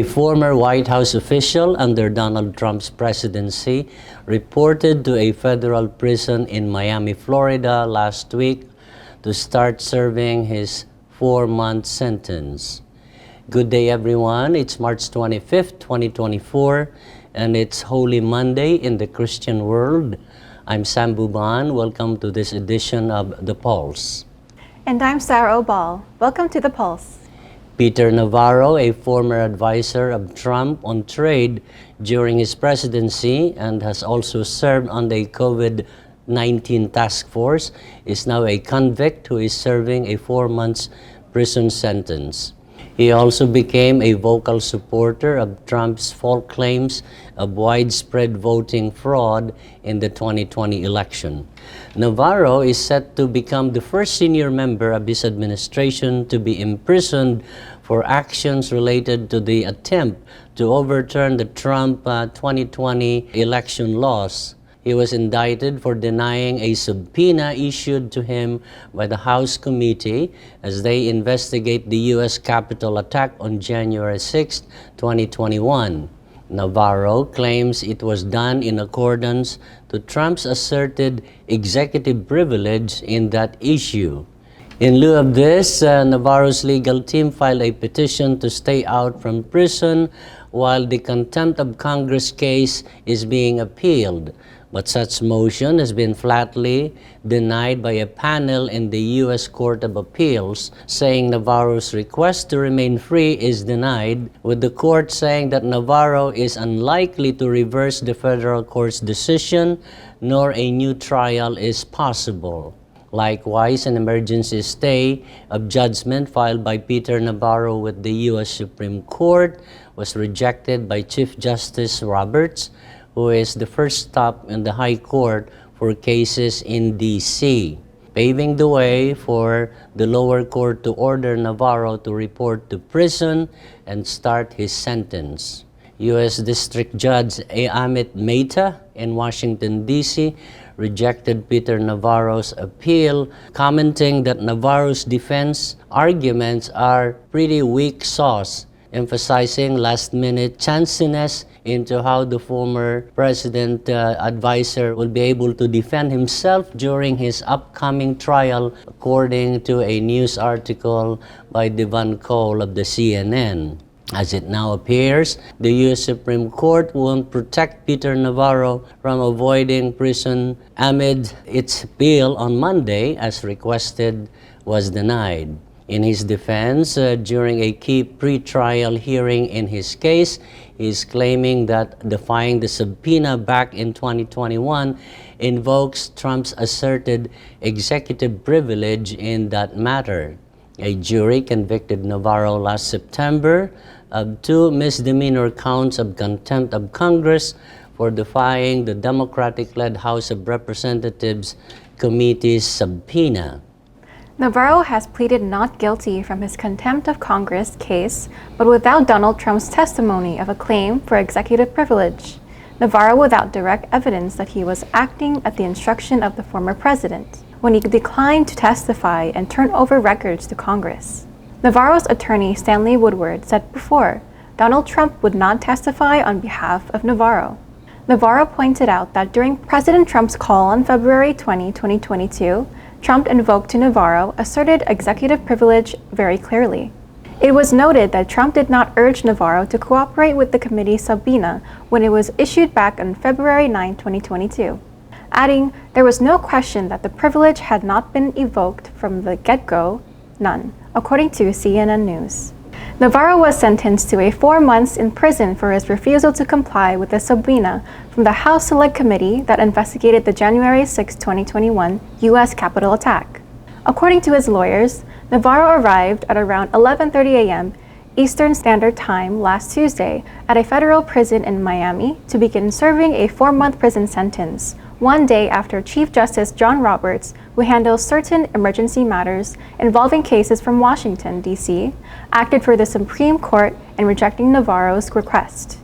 A former White House official under Donald Trump's presidency reported to a federal prison in Miami, Florida last week to start serving his 4-month sentence. Good day, everyone. It's March 25th, 2024, and it's Holy Monday in the Christian world. I'm Sam Buban. Welcome to this edition of The Pulse. And I'm Sarah Obal. Welcome to The Pulse. Peter Navarro, a former advisor of Trump on trade during his presidency and has also served on the COVID-19 task force, is now a convict who is serving a 4-month prison sentence. He also became a vocal supporter of Trump's false claims of widespread voting fraud in the 2020 election. Navarro is set to become the first senior member of his administration to be imprisoned for actions related to the attempt to overturn the Trump 2020 election laws. He was indicted for denying a subpoena issued to him by the House committee as they investigate the U.S. Capitol attack on January 6, 2021. Navarro claims it was done in accordance to Trump's asserted executive privilege in that issue. In lieu of this, Navarro's legal team filed a petition to stay out from prison while the contempt of Congress case is being appealed. But such motion has been flatly denied by a panel in the U.S. Court of Appeals, saying Navarro's request to remain free is denied, with the court saying that Navarro is unlikely to reverse the federal court's decision, nor a new trial is possible. Likewise, an emergency stay of judgment filed by Peter Navarro with the U.S. Supreme Court was rejected by Chief Justice Roberts, who is the first stop in the High Court for cases in D.C., paving the way for the lower court to order Navarro to report to prison and start his sentence. U.S. District Judge Amit Mehta in Washington, D.C., rejected Peter Navarro's appeal, commenting that Navarro's defense arguments are pretty weak sauce, emphasizing last-minute chanciness into how the former president advisor will be able to defend himself during his upcoming trial, according to a news article by Devon Cole of the CNN. As it now appears, the U.S. Supreme Court won't protect Peter Navarro from avoiding prison amid its appeal on Monday, as requested, was denied. In his defense, during a key pre-trial hearing in his case, he is claiming that defying the subpoena back in 2021 invokes Trump's asserted executive privilege in that matter. A jury convicted Navarro last September of 2 misdemeanor counts of contempt of Congress for defying the Democratic-led House of Representatives committee's subpoena. Navarro has pleaded not guilty from his contempt of Congress case, but without Donald Trump's testimony of a claim for executive privilege. Navarro without direct evidence that he was acting at the instruction of the former president when he declined to testify and turn over records to Congress. Navarro's attorney Stanley Woodward said before, Donald Trump would not testify on behalf of Navarro. Navarro pointed out that during President Trump's call on February 20, 2022, Trump invoked to Navarro asserted executive privilege very clearly. It was noted that Trump did not urge Navarro to cooperate with the committee's subpoena when it was issued back on February 9, 2022, adding there was no question that the privilege had not been evoked from the get-go, none, according to CNN News. Navarro was sentenced to 4 months in prison for his refusal to comply with the subpoena from the House Select Committee that investigated the January 6, 2021 U.S. Capitol attack. According to his lawyers, Navarro arrived at around 11:30 a.m. Eastern Standard Time last Tuesday at a federal prison in Miami to begin serving a 4-month prison sentence, one day after Chief Justice John Roberts, who handles certain emergency matters involving cases from Washington, D.C., acted for the Supreme Court in rejecting Navarro's request.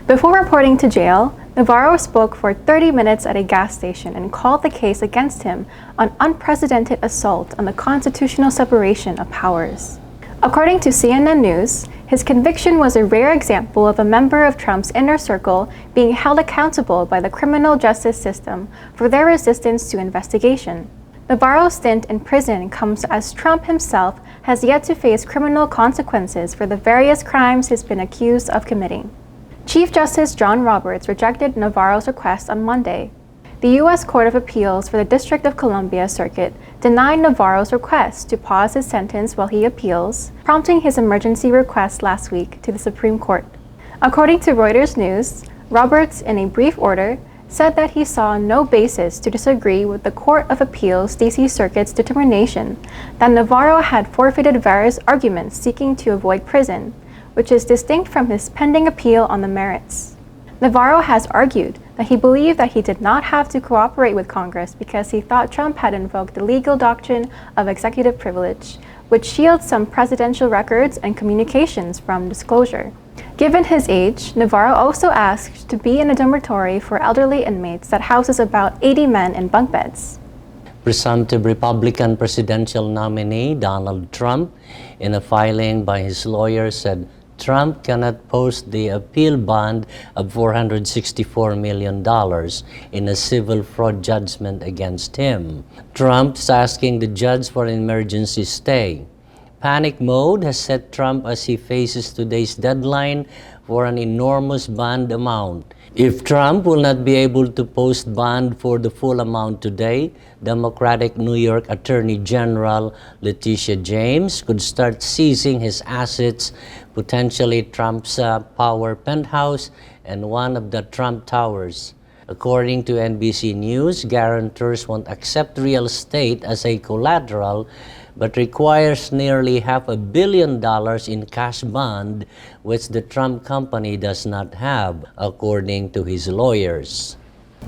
Before reporting to jail, Navarro spoke for 30 minutes at a gas station and called the case against him an unprecedented assault on the constitutional separation of powers. According to CNN News, his conviction was a rare example of a member of Trump's inner circle being held accountable by the criminal justice system for their resistance to investigation. Navarro's stint in prison comes as Trump himself has yet to face criminal consequences for the various crimes he's been accused of committing. Chief Justice John Roberts rejected Navarro's request on Monday. The U.S. Court of Appeals for the District of Columbia Circuit denied Navarro's request to pause his sentence while he appeals, prompting his emergency request last week to the Supreme Court. According to Reuters News, Roberts, in a brief order, said that he saw no basis to disagree with the Court of Appeals D.C. Circuit's determination that Navarro had forfeited various arguments seeking to avoid prison, which is distinct from his pending appeal on the merits. Navarro has argued that he believed that he did not have to cooperate with Congress because he thought Trump had invoked the legal doctrine of executive privilege, which shields some presidential records and communications from disclosure. Given his age, Navarro also asked to be in a dormitory for elderly inmates that houses about 80 men in bunk beds. Presumptive Republican presidential nominee Donald Trump, in a filing by his lawyer, said Trump cannot post the appeal bond of $464 million in a civil fraud judgment against him. Trump is asking the judge for an emergency stay. Panic mode has set Trump as he faces today's deadline for an enormous bond amount. If Trump will not be able to post bond for the full amount today, Democratic New York Attorney General Letitia James could start seizing his assets, potentially Trump's power penthouse and one of the Trump towers. According to NBC News, guarantors won't accept real estate as a collateral, but requires nearly $500 million in cash bond, which the Trump company does not have, according to his lawyers.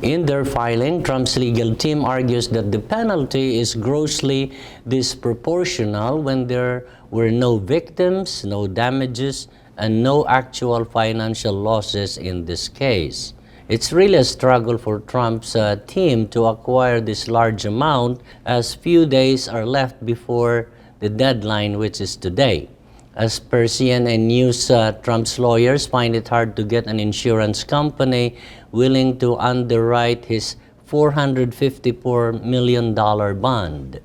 In their filing, Trump's legal team argues that the penalty is grossly disproportional when there were no victims, no damages, and no actual financial losses in this case. It's really a struggle for Trump's team to acquire this large amount, as few days are left before the deadline, which is today. As per CNN News, Trump's lawyers find it hard to get an insurance company willing to underwrite his $454 million bond.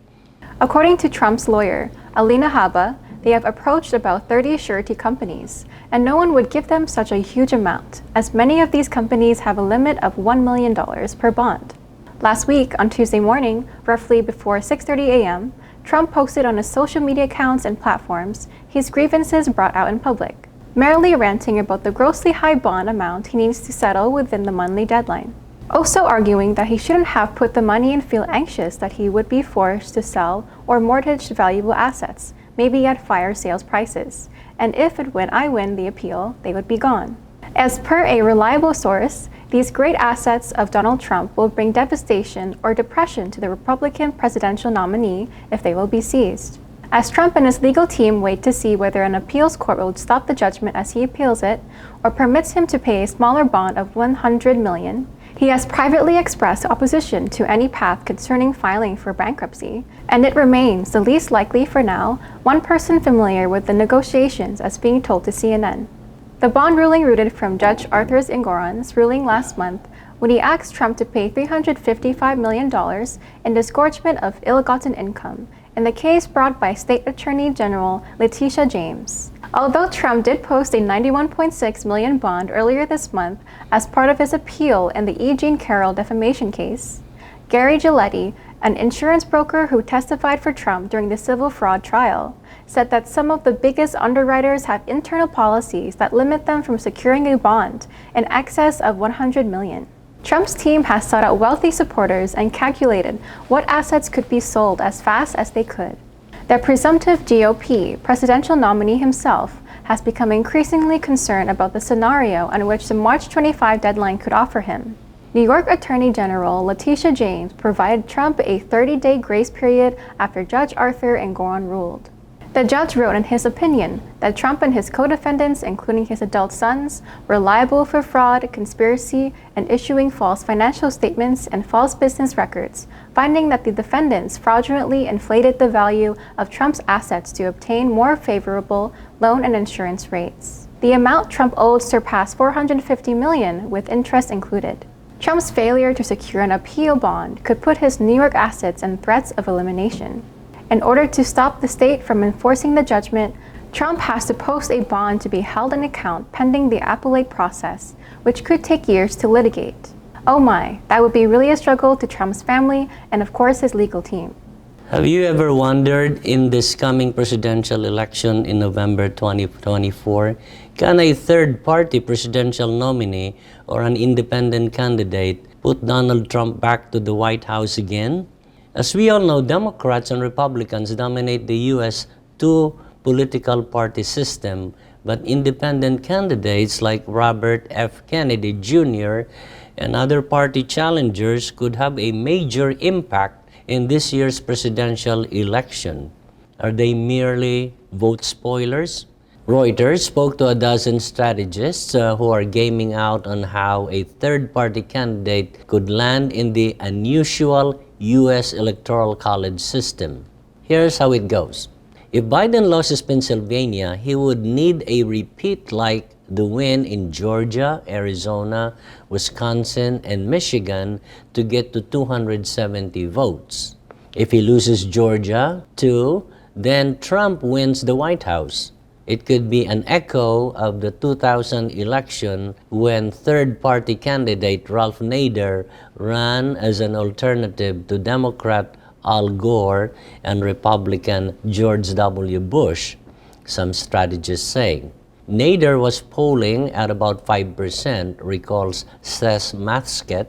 According to Trump's lawyer, Alina Habba, they have approached about 30 surety companies, and no one would give them such a huge amount, as many of these companies have a limit of $1 million per bond. Last week, on Tuesday morning, roughly before 6:30 a.m., Trump posted on his social media accounts and platforms his grievances brought out in public, merrily ranting about the grossly high bond amount he needs to settle within the monthly deadline. Also arguing that he shouldn't have put the money and feel anxious that he would be forced to sell or mortgage valuable assets, maybe at fire sales prices, and if and when I win the appeal, they would be gone. As per a reliable source, these great assets of Donald Trump will bring devastation or depression to the Republican presidential nominee if they will be seized. As Trump and his legal team wait to see whether an appeals court will stop the judgment as he appeals it, or permits him to pay a smaller bond of $100 million, he has privately expressed opposition to any path concerning filing for bankruptcy, and it remains the least likely for now, one person familiar with the negotiations as being told to CNN. The bond ruling rooted from Judge Arthur Engoron's ruling last month when he asked Trump to pay $355 million in disgorgement of ill-gotten income in the case brought by State Attorney General Letitia James. Although Trump did post a $91.6 million bond earlier this month as part of his appeal in the E. Jean Carroll defamation case, Gary Giletti, an insurance broker who testified for Trump during the civil fraud trial, said that some of the biggest underwriters have internal policies that limit them from securing a bond in excess of $100 million. Trump's team has sought out wealthy supporters and calculated what assets could be sold as fast as they could. The presumptive GOP presidential nominee himself has become increasingly concerned about the scenario on which the March 25 deadline could offer him. New York Attorney General Letitia James provided Trump a 30-day grace period after Judge Arthur Engoron ruled. The judge wrote in his opinion that Trump and his co-defendants, including his adult sons, were liable for fraud, conspiracy, and issuing false financial statements and false business records, finding that the defendants fraudulently inflated the value of Trump's assets to obtain more favorable loan and insurance rates. The amount Trump owed surpassed $450 million, with interest included. Trump's failure to secure an appeal bond could put his New York assets in threats of elimination. In order to stop the state from enforcing the judgment, Trump has to post a bond to be held in account pending the appellate process, which could take years to litigate. Oh my, that would be really a struggle to Trump's family and of course his legal team. Have you ever wondered, in this coming presidential election in November 2024, can a third-party presidential nominee or an independent candidate put Donald Trump back to the White House again? As we all know, Democrats and Republicans dominate the U.S. two-political party system, but independent candidates like Robert F. Kennedy Jr. and other party challengers could have a major impact in this year's presidential election. Are they merely vote spoilers? Reuters spoke to a dozen strategists who are gaming out on how a third-party candidate could land in the unusual U.S. Electoral College system. Here's how it goes. If Biden loses Pennsylvania, he would need a repeat like the win in Georgia, Arizona, Wisconsin, and Michigan to get to 270 votes. If he loses Georgia, too, then Trump wins the White House. It could be an echo of the 2000 election when third-party candidate Ralph Nader ran as an alternative to Democrat Al Gore and Republican George W. Bush, some strategists say. Nader was polling at about 5%, recalls Seth Mathsket,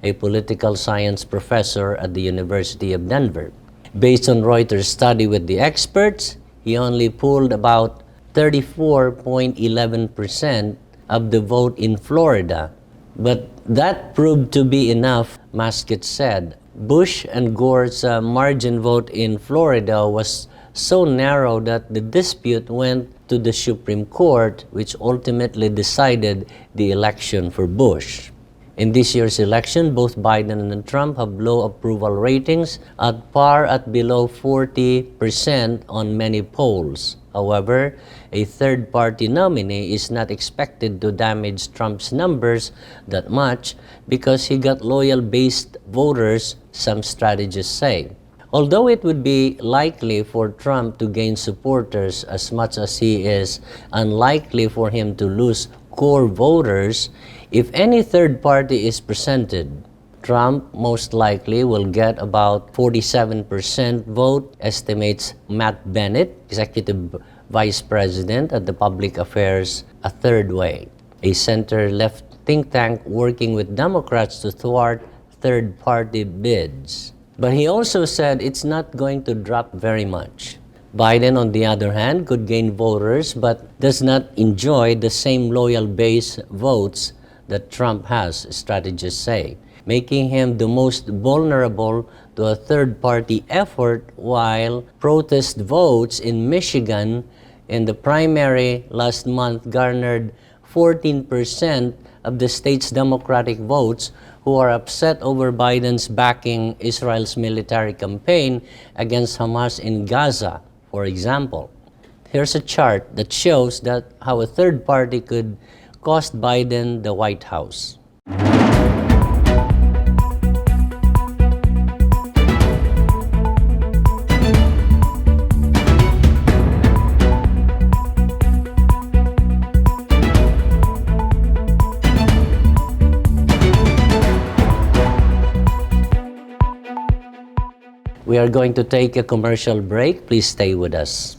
a political science professor at the University of Denver. Based on Reuters' study with the experts, he only polled about 34.11% of the vote in Florida. But that proved to be enough, Maskett said. Bush and Gore's margin vote in Florida was so narrow that the dispute went to the Supreme Court, which ultimately decided the election for Bush. In this year's election, both Biden and Trump have low approval ratings at par at below 40% on many polls. However, a third-party nominee is not expected to damage Trump's numbers that much because he got loyal-based voters, some strategists say. Although it would be likely for Trump to gain supporters as much as he is unlikely for him to lose core voters, if any third party is presented, Trump most likely will get about 47% vote, estimates Matt Bennett, executive vice president at the Public Affairs A Third Way, a center-left think tank working with Democrats to thwart third-party bids. But he also said it's not going to drop very much. Biden, on the other hand, could gain voters but does not enjoy the same loyal base votes that Trump has, strategists say, making him the most vulnerable to a third-party effort, while protest votes in Michigan in the primary last month garnered 14% of the state's Democratic votes who are upset over Biden's backing Israel's military campaign against Hamas in Gaza, for example. Here's a chart that shows that how a third party could cost Biden the White House. We are going to take a commercial break. Please stay with us.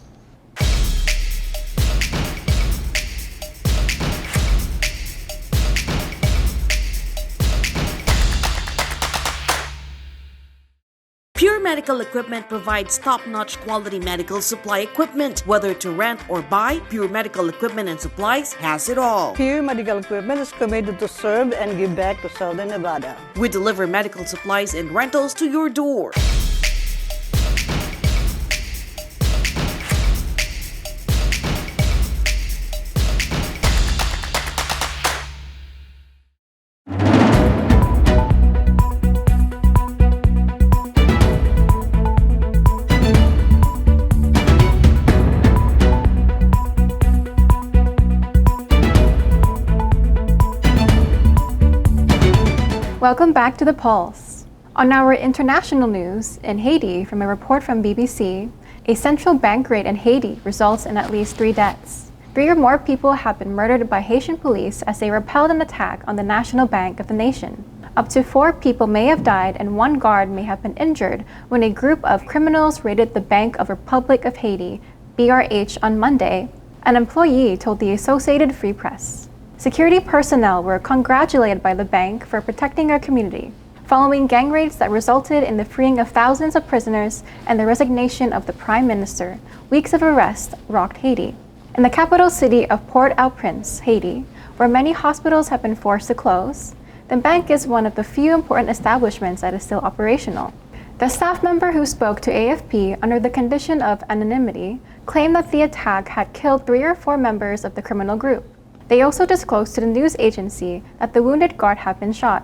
Pure Medical Equipment provides top-notch quality medical supply equipment. Whether to rent or buy, Pure Medical Equipment and Supplies has it all. Pure Medical Equipment is committed to serve and give back to Southern Nevada. We deliver medical supplies and rentals to your door. Welcome back to The Pulse. On our international news, in Haiti, from a report from BBC, a central bank raid in Haiti results in at least 3 deaths. 3 or more people have been murdered by Haitian police as they repelled an attack on the national bank of the nation. Up to 4 people may have died and 1 guard may have been injured when a group of criminals raided the Bank of Republic of Haiti, BRH, on Monday, an employee told the Associated Free Press. Security personnel were congratulated by the bank for protecting our community, following gang raids that resulted in the freeing of thousands of prisoners and the resignation of the Prime Minister. Weeks of arrest rocked Haiti. In the capital city of Port-au-Prince, Haiti, where many hospitals have been forced to close, the bank is one of the few important establishments that is still operational. The staff member who spoke to AFP under the condition of anonymity claimed that the attack had killed 3 or 4 members of the criminal group. They also disclosed to the news agency that the wounded guard had been shot.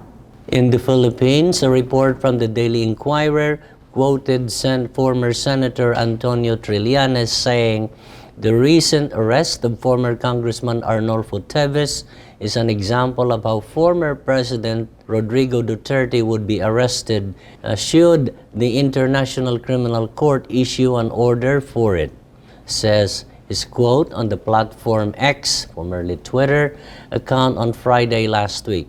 In the Philippines, a report from the Daily Inquirer quoted former Senator Antonio Trillanes saying, "The recent arrest of former Congressman Arnolfo Teves is an example of how former President Rodrigo Duterte would be arrested should the International Criminal Court issue an order for it," says his quote on the platform X, formerly Twitter, account on Friday last week.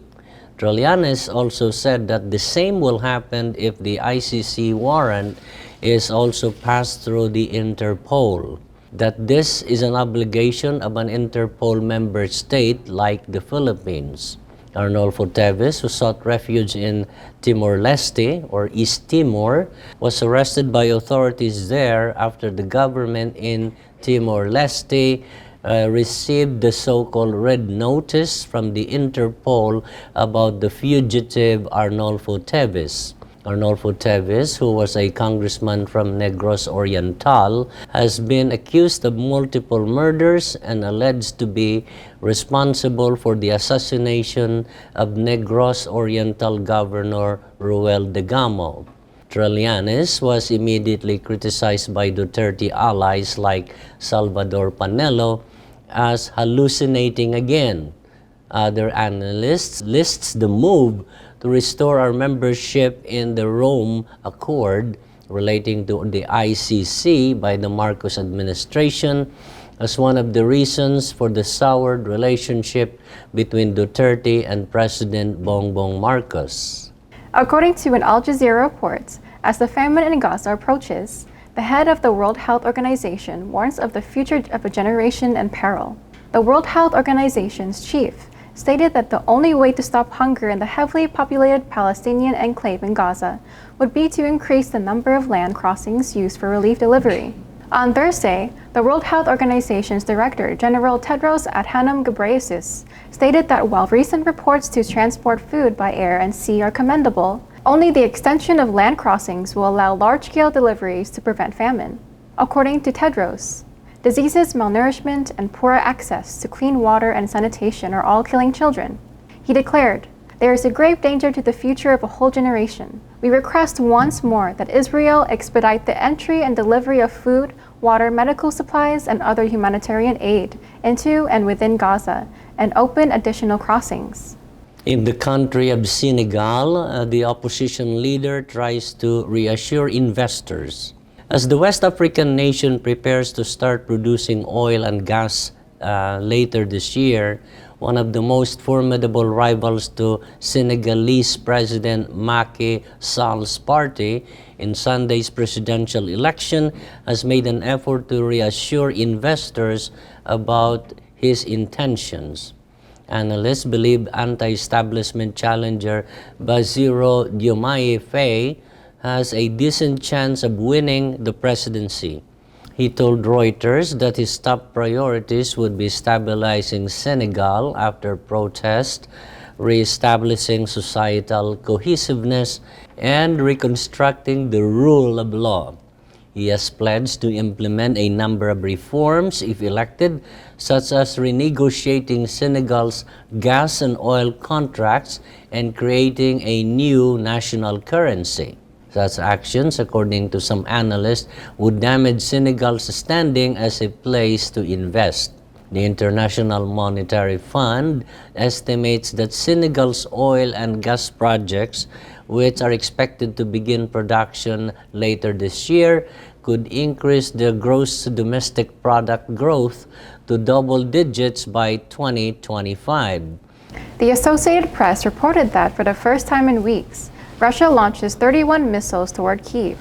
Trillanes also said that the same will happen if the ICC warrant is also passed through the Interpol, that this is an obligation of an Interpol member state like the Philippines. Arnolfo Teves, who sought refuge in Timor-Leste, or East Timor, was arrested by authorities there after the government in Timor-Leste received the so-called red notice from the Interpol about the fugitive Arnolfo Teves. Arnolfo Teves, who was a congressman from Negros Oriental, has been accused of multiple murders and alleged to be responsible for the assassination of Negros Oriental Governor Ruel Degamo. Trillanes was immediately criticized by Duterte allies like Salvador Panelo as hallucinating again. Other analysts lists the move to restore our membership in the Rome Accord relating to the ICC by the Marcos administration as one of the reasons for the soured relationship between Duterte and President Bongbong Marcos. According to an Al Jazeera report, as the famine in Gaza approaches, the head of the World Health Organization warns of the future of a generation in peril. The World Health Organization's chief stated that the only way to stop hunger in the heavily populated Palestinian enclave in Gaza would be to increase the number of land crossings used for relief delivery. On Thursday, the World Health Organization's Director General Tedros Adhanom Ghebreyesus stated that while recent reports to transport food by air and sea are commendable, only the extension of land crossings will allow large-scale deliveries to prevent famine. According to Tedros, diseases, malnourishment, and poor access to clean water and sanitation are all killing children. He declared, "There is a grave danger to the future of a whole generation. We request once more that Israel expedite the entry and delivery of food, water, medical supplies, and other humanitarian aid into and within Gaza, and open additional crossings." In the country of Senegal, the opposition leader tries to reassure investors. As the West African nation prepares to start producing oil and gas later this year, one of the most formidable rivals to Senegalese President Macky Sall's party in Sunday's presidential election has made an effort to reassure investors about his intentions. Analysts believe anti-establishment challenger Bassirou Diomaye Faye has a decent chance of winning the presidency. He told Reuters that his top priorities would be stabilizing Senegal after protest, re-establishing societal cohesiveness, and reconstructing the rule of law. He has pledged to implement a number of reforms if elected, such as renegotiating Senegal's gas and oil contracts and creating a new national currency. Such actions, according to some analysts, would damage Senegal's standing as a place to invest. The International Monetary Fund estimates that Senegal's oil and gas projects, which are expected to begin production later this year, could increase their gross domestic product growth to double digits by 2025. The Associated Press reported that for the first time in weeks, Russia launches 31 missiles toward Kyiv,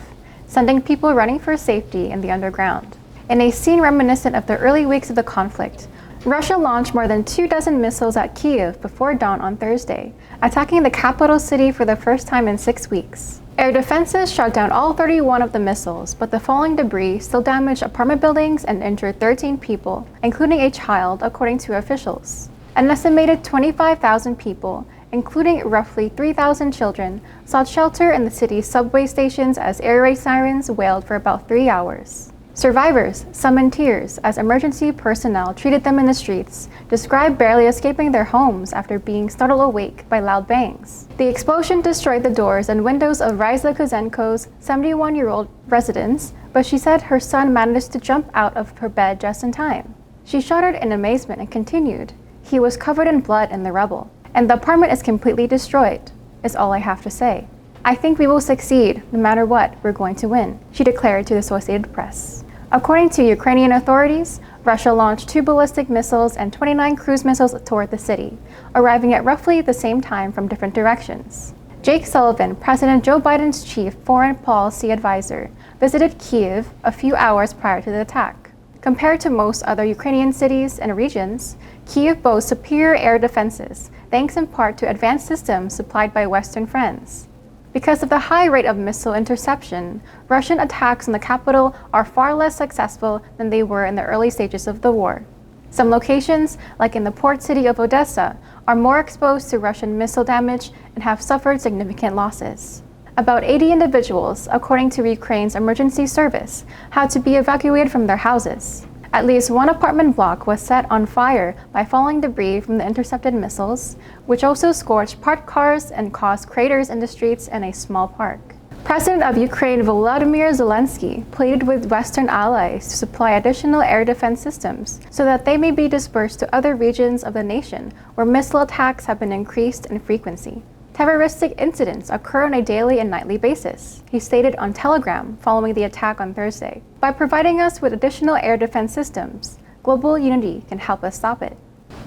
sending people running for safety in the underground. In a scene reminiscent of the early weeks of the conflict, Russia launched more than 24 missiles at Kyiv before dawn on Thursday, attacking the capital city for the first time in 6 weeks. Air defenses shot down all 31 of the missiles, but the falling debris still damaged apartment buildings and injured 13 people, including a child, according to officials. An estimated 25,000 people, including roughly 3,000 children, sought shelter in the city's subway stations as air raid sirens wailed for about 3 hours. Survivors, some in tears, as emergency personnel treated them in the streets, described barely escaping their homes after being startled awake by loud bangs. The explosion destroyed the doors and windows of Ryza Kuzenko's 71-year-old residence, but she said her son managed to jump out of her bed just in time. She shuddered in amazement and continued, "He was covered in blood in the rubble, and the apartment is completely destroyed, is all I have to say. I think we will succeed. No matter what, we're going to win," she declared to the Associated Press. According to Ukrainian authorities, Russia launched 2 ballistic missiles and 29 cruise missiles toward the city, arriving at roughly the same time from different directions. Jake Sullivan, President Joe Biden's chief foreign policy advisor, visited Kyiv a few hours prior to the attack. Compared to most other Ukrainian cities and regions, Kyiv boasts superior air defenses, thanks in part to advanced systems supplied by Western friends. Because of the high rate of missile interception, Russian attacks on the capital are far less successful than they were in the early stages of the war. Some locations, like in the port city of Odessa, are more exposed to Russian missile damage and have suffered significant losses. About 80 individuals, according to Ukraine's emergency service, had to be evacuated from their houses. At least one apartment block was set on fire by falling debris from the intercepted missiles, which also scorched parked cars and caused craters in the streets and a small park. President of Ukraine Volodymyr Zelensky pleaded with Western allies to supply additional air defense systems so that they may be dispersed to other regions of the nation where missile attacks have been increased in frequency. Terroristic incidents occur on a daily and nightly basis, he stated on Telegram following the attack on Thursday. By providing us with additional air defense systems, global unity can help us stop it.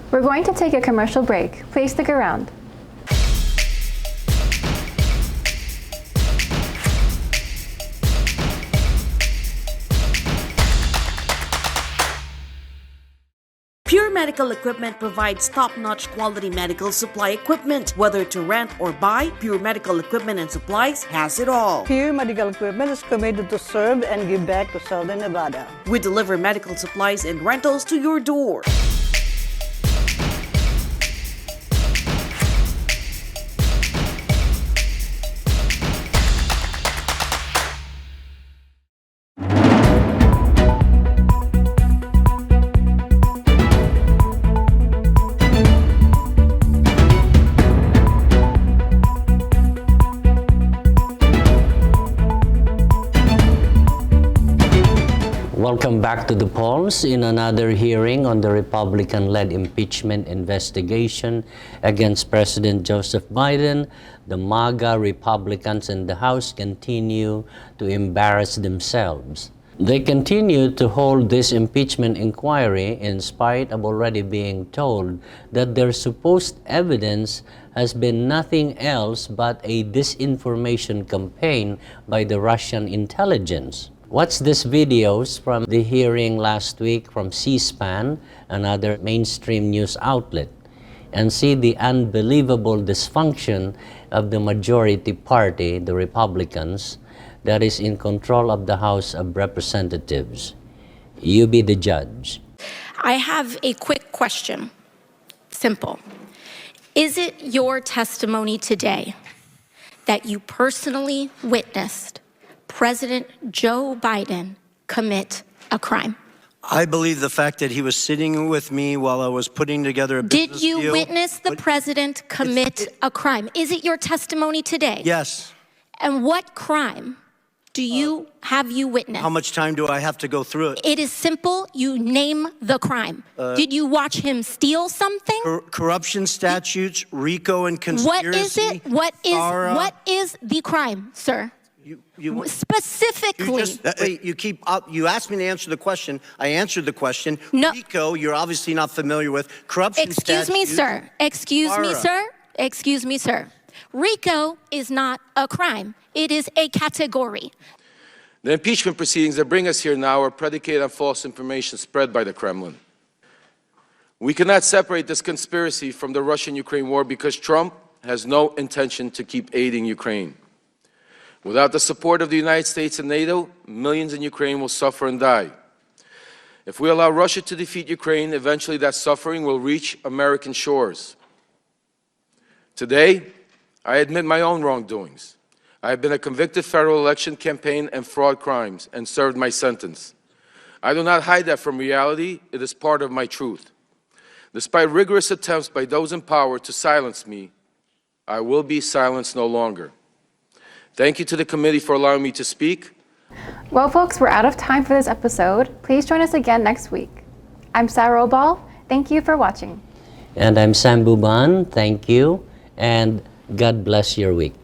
We're going to take a commercial break. Please stick around. Pure Medical Equipment provides top-notch quality medical supply equipment. Whether to rent or buy, Pure Medical Equipment and Supplies has it all. Pure Medical Equipment is committed to serve and give back to Southern Nevada. We deliver medical supplies and rentals to your door. Welcome back to the polls. In another hearing on the Republican-led impeachment investigation against President Joseph Biden, the MAGA Republicans in the House continue to embarrass themselves. They continue to hold this impeachment inquiry in spite of already being told that their supposed evidence has been nothing else but a disinformation campaign by the Russian intelligence. Watch these videos from the hearing last week from C-SPAN, another mainstream news outlet, and see the unbelievable dysfunction of the majority party, the Republicans, that is in control of the House of Representatives. You be the judge. I have a quick question. Simple. Is it your testimony today that you personally witnessed President Joe Biden commit a crime? I believe the fact that he was sitting with me while I was putting together a business deal. Did you witness the president commit a crime? Is it your testimony today? Yes. And what crime Have you witnessed? How much time do I have to go through it? It is simple. You name the crime. Did you watch him steal something? Corruption statutes, RICO and conspiracy. What is it? What is the crime, sir? Specifically. You asked me to answer the question. I answered the question. No. RICO, you're obviously not familiar with. Corruption statutes. Excuse me, sir. RICO is not a crime. It is a category. The impeachment proceedings that bring us here now are predicated on false information spread by the Kremlin. We cannot separate this conspiracy from the Russian-Ukraine war because Trump has no intention to keep aiding Ukraine. Without the support of the United States and NATO, millions in Ukraine will suffer and die. If we allow Russia to defeat Ukraine, eventually that suffering will reach American shores. Today, I admit my own wrongdoings. I have been a convicted federal election campaign and fraud crimes and served my sentence. I do not hide that from reality. It is part of my truth. Despite rigorous attempts by those in power to silence me, I will be silenced no longer. Thank you to the committee for allowing me to speak. Well, folks, we're out of time for this episode. Please join us again next week. I'm Sarah Obal. Thank you for watching. And I'm Sam Buban. Thank you. And God bless your week.